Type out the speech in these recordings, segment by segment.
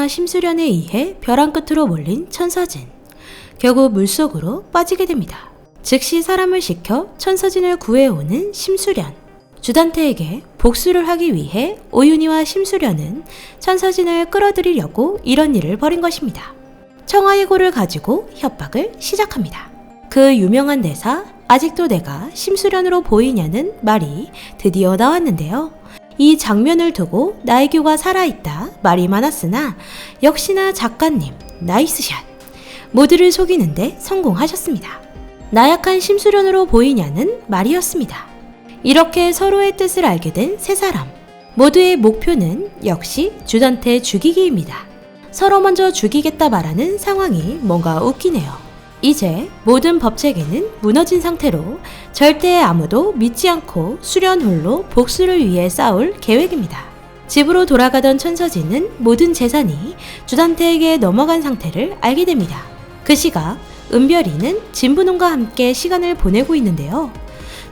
심수련에 의해 벼랑 끝으로 몰린 천서진. 결국 물속으로 빠지게 됩니다. 즉시 사람을 시켜 천서진을 구해오는 심수련. 주단태에게 복수를 하기 위해 오윤희와 심수련은 천서진을 끌어들이려고 이런 일을 벌인 것입니다. 청아의 고를 가지고 협박을 시작합니다. 그 유명한 대사 아직도 내가 심수련으로 보이냐는 말이 드디어 나왔는데요. 이 장면을 두고 나혜교가 살아있다 말이 많았으나 역시나 작가님 나이스샷. 모두를 속이는데 성공하셨습니다. 나약한 심수련으로 보이냐는 말이었습니다. 이렇게 서로의 뜻을 알게 된 세 사람. 모두의 목표는 역시 주단태 죽이기입니다. 서로 먼저 죽이겠다 말하는 상황이 뭔가 웃기네요. 이제 모든 법체계는 무너진 상태로 절대 아무도 믿지 않고 수련 홀로 복수를 위해 싸울 계획입니다. 집으로 돌아가던 천서진은 모든 재산이 주단태에게 넘어간 상태를 알게 됩니다. 그 시각 은별이는 진분홍과 함께 시간을 보내고 있는데요.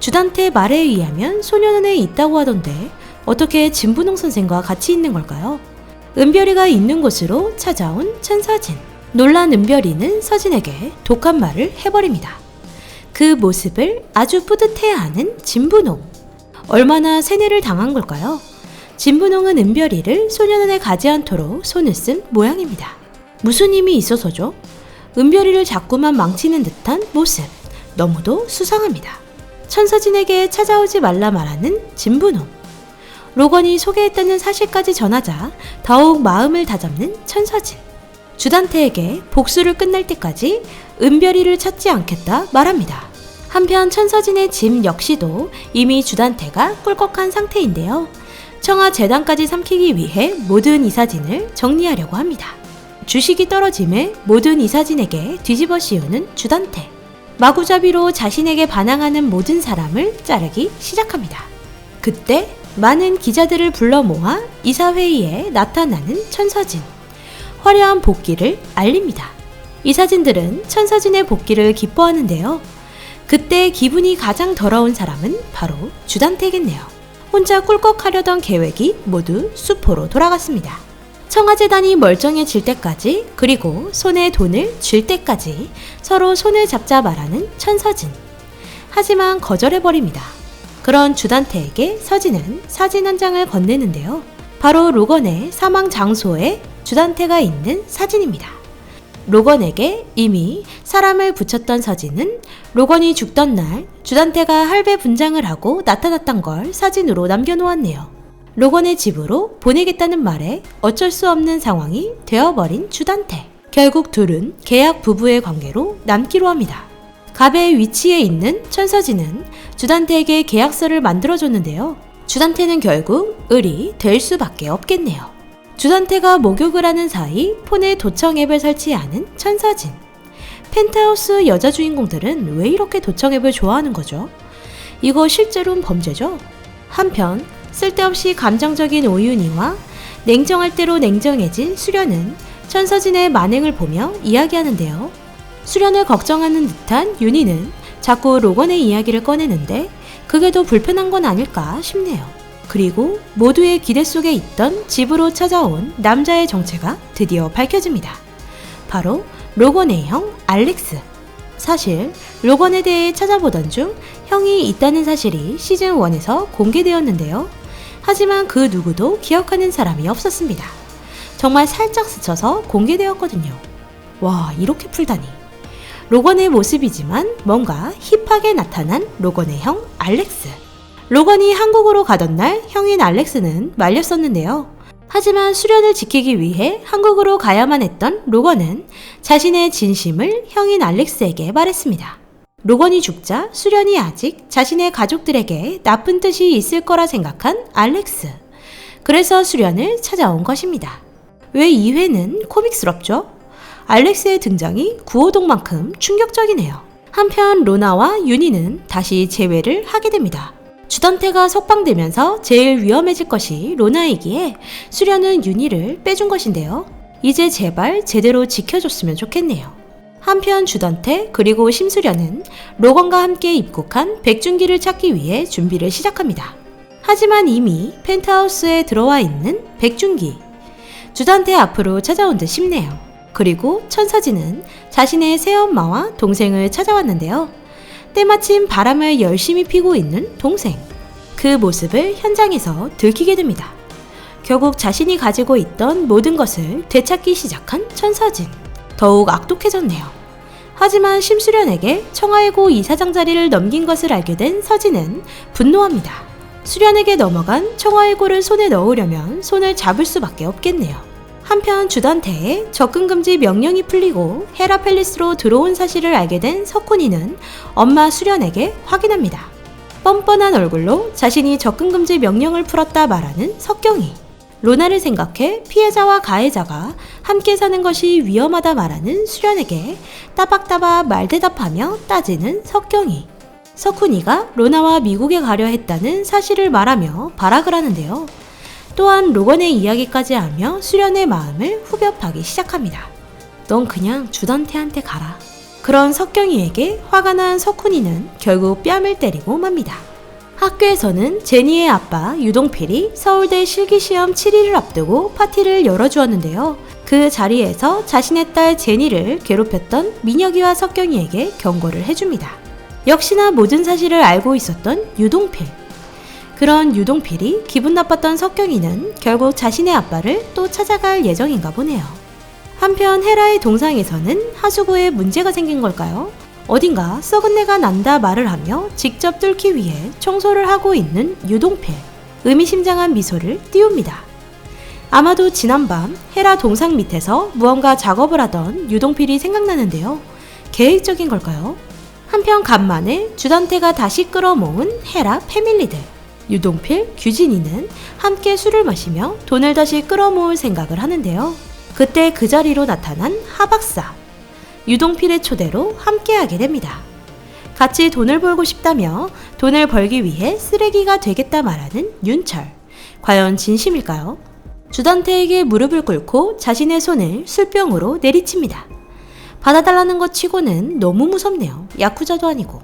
주단태 말에 의하면 소년원에 있다고 하던데 어떻게 진분홍 선생과 같이 있는 걸까요? 은별이가 있는 곳으로 찾아온 천서진. 놀란 은별이는 서진에게 독한 말을 해버립니다. 그 모습을 아주 뿌듯해하는 진분홍. 얼마나 세뇌를 당한 걸까요? 진분홍은 은별이를 소년원에 가지 않도록 손을 쓴 모양입니다. 무슨 힘이 있어서죠? 은별이를 자꾸만 망치는 듯한 모습. 너무도 수상합니다. 천서진에게 찾아오지 말라 말하는 진분홍. 로건이 소개했다는 사실까지 전하자 더욱 마음을 다잡는 천서진. 주단태에게 복수를 끝낼 때까지 은별이를 찾지 않겠다 말합니다. 한편 천서진의 짐 역시도 이미 주단태가 꿀꺽한 상태인데요. 청아 재단까지 삼키기 위해 모든 이사진을 정리하려고 합니다. 주식이 떨어짐에 모든 이사진에게 뒤집어 씌우는 주단태. 마구잡이로 자신에게 반항하는 모든 사람을 자르기 시작합니다. 그때 많은 기자들을 불러 모아 이사회의에 나타나는 천서진. 화려한 복귀를 알립니다. 이사진들은 천서진의 복귀를 기뻐하는데요. 그때 기분이 가장 더러운 사람은 바로 주단태겠네요. 혼자 꿀꺽하려던 계획이 모두 수포로 돌아갔습니다. 청아재단이 멀쩡해질 때까지 그리고 손에 돈을 쥘 때까지 서로 손을 잡자 말하는 천서진. 하지만 거절해버립니다. 그런 주단태에게 서진은 사진 한 장을 건네는데요. 바로 로건의 사망 장소에 주단태가 있는 사진입니다. 로건에게 이미 사람을 붙였던 서진은 로건이 죽던 날 주단태가 할배 분장을 하고 나타났던 걸 사진으로 남겨놓았네요. 로건의 집으로 보내겠다는 말에 어쩔 수 없는 상황이 되어버린 주단태. 결국 둘은 계약 부부의 관계로 남기로 합니다. 갑의 위치에 있는 천서진은 주단태에게 계약서를 만들어줬는데요. 주단태는 결국 을이 될 수밖에 없겠네요. 주단태가 목욕을 하는 사이 폰에 도청 앱을 설치하는 천서진. 펜트하우스 여자 주인공들은 왜 이렇게 도청 앱을 좋아하는 거죠? 이거 실제로는 범죄죠? 한편 쓸데없이 감정적인 오윤희와 냉정할 대로 냉정해진 수련은 천서진의 만행을 보며 이야기하는데요. 수련을 걱정하는 듯한 윤희는 자꾸 로건의 이야기를 꺼내는데 그게 더 불편한 건 아닐까 싶네요. 그리고 모두의 기대 속에 있던 집으로 찾아온 남자의 정체가 드디어 밝혀집니다. 바로 로건의 형 알렉스. 사실 로건에 대해 찾아보던 중 형이 있다는 사실이 시즌1에서 공개되었는데요. 하지만 그 누구도 기억하는 사람이 없었습니다. 정말 살짝 스쳐서 공개되었거든요. 와, 이렇게 풀다니. 로건의 모습이지만 뭔가 힙하게 나타난 로건의 형 알렉스. 로건이 한국으로 가던 날 형인 알렉스는 말렸었는데요. 하지만 수련을 지키기 위해 한국으로 가야만 했던 로건은 자신의 진심을 형인 알렉스에게 말했습니다. 로건이 죽자 수련이 아직 자신의 가족들에게 나쁜 뜻이 있을 거라 생각한 알렉스. 그래서 수련을 찾아온 것입니다. 왜 이 회는 코믹스럽죠? 알렉스의 등장이 구호동만큼 충격적이네요. 한편 로나와 윤희는 다시 재회를 하게 됩니다. 주단태가 석방되면서 제일 위험해질 것이 로나이기에 수련은 윤희를 빼준 것인데요. 이제 제발 제대로 지켜줬으면 좋겠네요. 한편 주단태 그리고 심수련은 로건과 함께 입국한 백준기를 찾기 위해 준비를 시작합니다. 하지만 이미 펜트하우스에 들어와 있는 백준기. 주단태 앞으로 찾아온 듯 싶네요. 그리고 천서진은 자신의 새엄마와 동생을 찾아왔는데요. 때마침 바람을 열심히 피고 있는 동생. 그 모습을 현장에서 들키게 됩니다. 결국 자신이 가지고 있던 모든 것을 되찾기 시작한 천서진. 더욱 악독해졌네요. 하지만 심수련에게 청하의고 이사장 자리를 넘긴 것을 알게 된 서진은 분노합니다. 수련에게 넘어간 청하의고를 손에 넣으려면 손을 잡을 수밖에 없겠네요. 한편 주단태의 접근금지 명령이 풀리고 헤라펠리스로 들어온 사실을 알게 된 석훈이는 엄마 수련에게 확인합니다. 뻔뻔한 얼굴로 자신이 접근금지 명령을 풀었다 말하는 석경이. 로나를 생각해 피해자와 가해자가 함께 사는 것이 위험하다 말하는 수련에게 따박따박 말대답하며 따지는 석경이. 석훈이가 로나와 미국에 가려 했다는 사실을 말하며 발악을 하는데요. 또한 로건의 이야기까지 하며 수련의 마음을 후벼 파기 시작합니다. 넌 그냥 주단태한테 가라. 그런 석경이에게 화가 난 석훈이는 결국 뺨을 때리고 맙니다. 학교에서는 제니의 아빠 유동필이 서울대 실기시험 7일을 앞두고 파티를 열어주었는데요. 그 자리에서 자신의 딸 제니를 괴롭혔던 민혁이와 석경이에게 경고를 해줍니다. 역시나 모든 사실을 알고 있었던 유동필. 그런 유동필이 기분 나빴던 석경이는 결국 자신의 아빠를 또 찾아갈 예정인가 보네요. 한편 헤라의 동상에서는 하수구에 문제가 생긴 걸까요? 어딘가 썩은 내가 난다 말을 하며 직접 뚫기 위해 청소를 하고 있는 유동필. 의미심장한 미소를 띄웁니다. 아마도 지난밤 헤라 동상 밑에서 무언가 작업을 하던 유동필이 생각나는데요. 계획적인 걸까요? 한편 간만에 주단태가 다시 끌어모은 헤라 패밀리들. 유동필, 규진이는 함께 술을 마시며 돈을 다시 끌어모을 생각을 하는데요. 그때 그 자리로 나타난 하박사. 유동필의 초대로 함께하게 됩니다. 같이 돈을 벌고 싶다며 돈을 벌기 위해 쓰레기가 되겠다 말하는 윤철. 과연 진심일까요? 주단태에게 무릎을 꿇고 자신의 손을 술병으로 내리칩니다. 받아달라는 것 치고는 너무 무섭네요. 야쿠자도 아니고.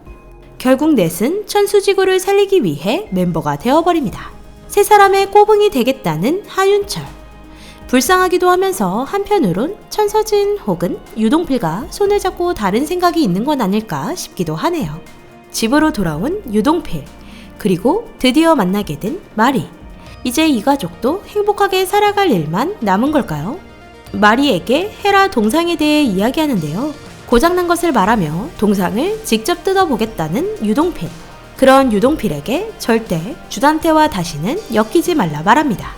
결국 넷은 천수지구를 살리기 위해 멤버가 되어버립니다. 세 사람의 꼬붕이 되겠다는 하윤철. 불쌍하기도 하면서 한편으론 천서진 혹은 유동필과 손을 잡고 다른 생각이 있는 건 아닐까 싶기도 하네요. 집으로 돌아온 유동필, 그리고 드디어 만나게 된 마리. 이제 이 가족도 행복하게 살아갈 일만 남은 걸까요? 마리에게 헤라 동상에 대해 이야기하는데요. 고장난 것을 말하며 동상을 직접 뜯어보겠다는 유동필. 그런 유동필에게 절대 주단태와 다시는 엮이지 말라 말합니다.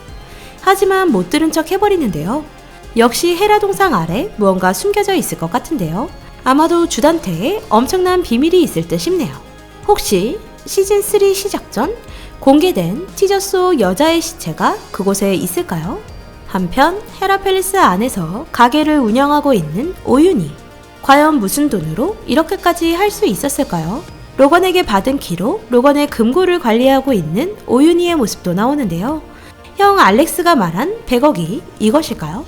하지만 못 들은 척 해버리는데요. 역시 헤라 동상 아래 무언가 숨겨져 있을 것 같은데요. 아마도 주단태에 엄청난 비밀이 있을 듯 싶네요. 혹시 시즌3 시작 전 공개된 티저 속 여자의 시체가 그곳에 있을까요? 한편 헤라펠리스 안에서 가게를 운영하고 있는 오윤희. 과연 무슨 돈으로 이렇게까지 할 수 있었을까요? 로건에게 받은 키로 로건의 금고를 관리하고 있는 오윤희의 모습도 나오는데요. 형 알렉스가 말한 100억이 이것일까요?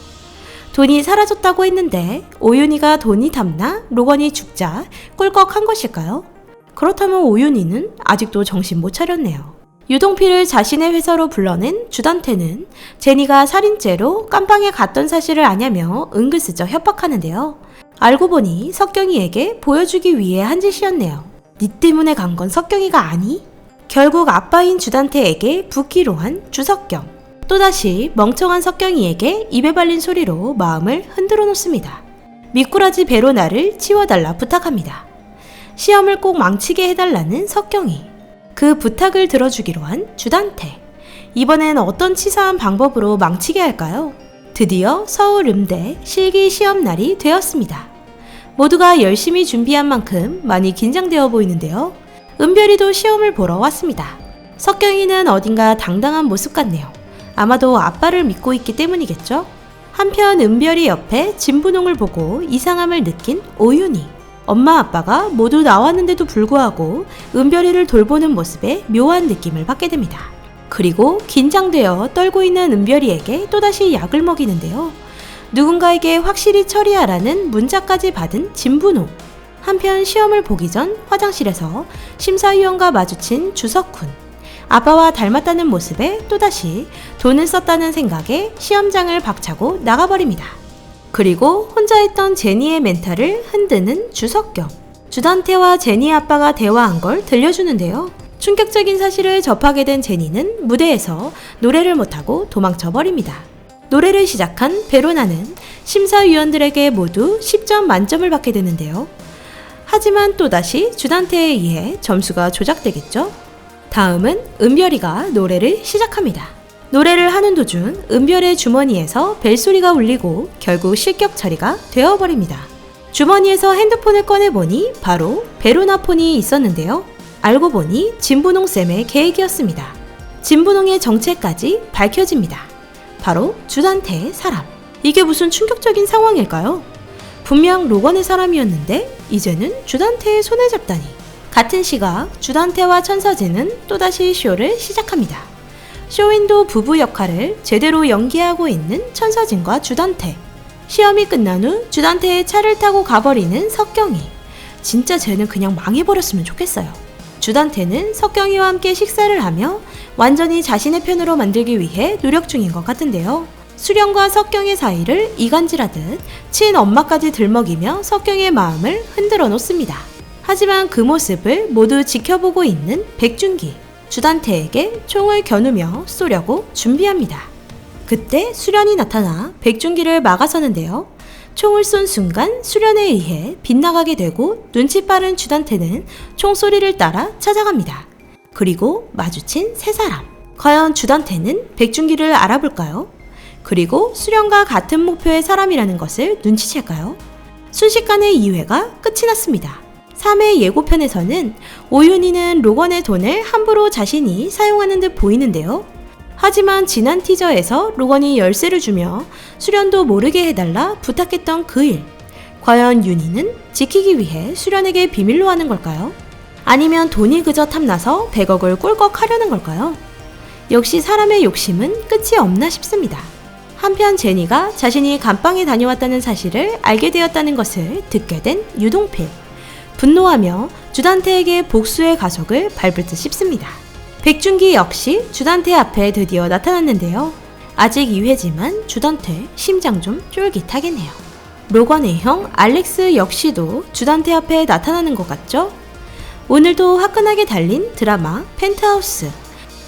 돈이 사라졌다고 했는데 오윤희가 돈이 탐나 로건이 죽자 꿀꺽한 것일까요? 그렇다면 오윤희는 아직도 정신 못 차렸네요. 유동필을 자신의 회사로 불러낸 주단태는 제니가 살인죄로 깜빵에 갔던 사실을 아냐며 은근슬쩍 협박하는데요. 알고 보니 석경이에게 보여주기 위해 한 짓이었네요. 니 때문에 간 건 석경이가 아니? 결국 아빠인 주단태에게 붙기로 한 주석경. 또다시 멍청한 석경이에게 입에 발린 소리로 마음을 흔들어 놓습니다. 미꾸라지 배로 나를 치워달라 부탁합니다. 시험을 꼭 망치게 해달라는 석경이. 그 부탁을 들어주기로 한 주단태. 이번엔 어떤 치사한 방법으로 망치게 할까요? 드디어 서울 음대 실기 시험 날이 되었습니다. 모두가 열심히 준비한 만큼 많이 긴장되어 보이는데요. 은별이도 시험을 보러 왔습니다. 석경이는 어딘가 당당한 모습 같네요. 아마도 아빠를 믿고 있기 때문이겠죠? 한편 은별이 옆에 진분홍을 보고 이상함을 느낀 오윤희. 엄마 아빠가 모두 나왔는데도 불구하고 은별이를 돌보는 모습에 묘한 느낌을 받게 됩니다. 그리고 긴장되어 떨고 있는 은별이에게 또다시 약을 먹이는데요. 누군가에게 확실히 처리하라는 문자까지 받은 진분홍. 한편 시험을 보기 전 화장실에서 심사위원과 마주친 주석훈. 아빠와 닮았다는 모습에 또다시 돈을 썼다는 생각에 시험장을 박차고 나가버립니다. 그리고 혼자 있던 제니의 멘탈을 흔드는 주석경. 주단태와 제니 아빠가 대화한 걸 들려주는데요. 충격적인 사실을 접하게 된 제니는 무대에서 노래를 못하고 도망쳐버립니다. 노래를 시작한 베로나는 심사위원들에게 모두 10점 만점을 받게 되는데요. 하지만 또다시 주단태에 의해 점수가 조작되겠죠? 다음은 은별이가 노래를 시작합니다. 노래를 하는 도중 은별의 주머니에서 벨소리가 울리고 결국 실격 처리가 되어버립니다. 주머니에서 핸드폰을 꺼내보니 바로 베로나 폰이 있었는데요. 알고 보니 진분홍쌤의 계획이었습니다. 진분홍의 정체까지 밝혀집니다. 바로 주단태의 사람. 이게 무슨 충격적인 상황일까요? 분명 로건의 사람이었는데 이제는 주단태의 손을 잡다니. 같은 시각 주단태와 천서진은 또다시 쇼를 시작합니다. 쇼윈도 부부 역할을 제대로 연기하고 있는 천서진과 주단태. 시험이 끝난 후 주단태의 차를 타고 가버리는 석경이. 진짜 쟤는 그냥 망해버렸으면 좋겠어요. 주단태는 석경이와 함께 식사를 하며 완전히 자신의 편으로 만들기 위해 노력 중인 것 같은데요. 수련과 석경의 사이를 이간질하듯 친엄마까지 들먹이며 석경의 마음을 흔들어 놓습니다. 하지만 그 모습을 모두 지켜보고 있는 백준기. 주단태에게 총을 겨누며 쏘려고 준비합니다. 그때 수련이 나타나 백준기를 막아서는데요. 총을 쏜 순간 수련에 의해 빗나가게 되고 눈치 빠른 주단태는 총소리를 따라 찾아갑니다. 그리고 마주친 세 사람. 과연 주단태는 백준기를 알아볼까요? 그리고 수련과 같은 목표의 사람이라는 것을 눈치챌까요? 순식간에 2회가 끝이 났습니다. 3회 예고편에서는 오윤희는 로건의 돈을 함부로 자신이 사용하는 듯 보이는데요. 하지만 지난 티저에서 로건이 열쇠를 주며 수련도 모르게 해달라 부탁했던 그 일. 과연 윤희는 지키기 위해 수련에게 비밀로 하는 걸까요? 아니면 돈이 그저 탐나서 100억을 꿀꺽 하려는 걸까요? 역시 사람의 욕심은 끝이 없나 싶습니다. 한편 제니가 자신이 감방에 다녀왔다는 사실을 알게 되었다는 것을 듣게 된 유동필. 분노하며 주단태에게 복수의 가속을 밟을 듯 싶습니다. 백준기 역시 주단태 앞에 드디어 나타났는데요. 아직 2회지만 주단태 심장 좀 쫄깃하겠네요. 로건의 형 알렉스 역시도 주단태 앞에 나타나는 것 같죠? 오늘도 화끈하게 달린 드라마 펜트하우스.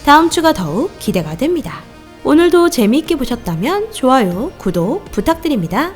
다음 주가 더욱 기대가 됩니다. 오늘도 재미있게 보셨다면 좋아요, 구독 부탁드립니다.